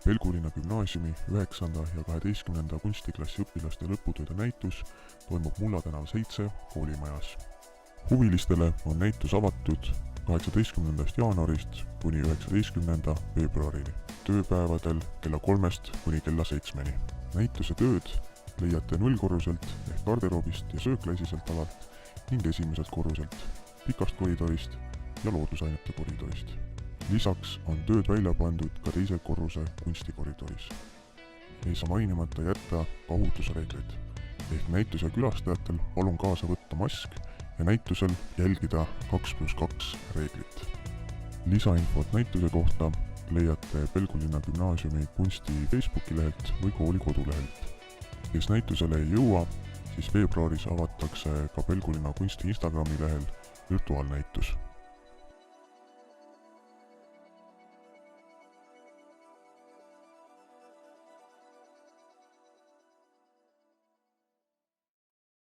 Pelgulinna gümnaasiumi 9. ja 12. kunstiklassi õpilaste lõputööde näitus toimub Mulla tänav 7 koolimajas. Huvilistele on näitus avatud 18. jaanuarist kuni 19. veebruarini, tööpäevadel kella 3 kuni kella 7. Näituse tööd leiate nullkorruselt ehk garderoobist ja sööklaisiselt alalt ning esimeselt korruselt, pikast koridorist ja loodusainete koridorist. Lisaks on tööd välja pandud ka teise korruse kunstikoridoris. Ei saa mainimata jätta ka ohutusreeglid, ehk näituse külastajatel palun kaasa võtta mask ja näitusel jälgida 2+2 reeglit. Lisainfot näituse kohta leiate Pelgulinna gümnaasiumi kunsti Facebooki lehelt või kooli kodulehelt. Kes näitusele ei jõua, siis veebruaris avatakse ka Pelgulinna kunsti Instagrami lehel virtuaalnäitus.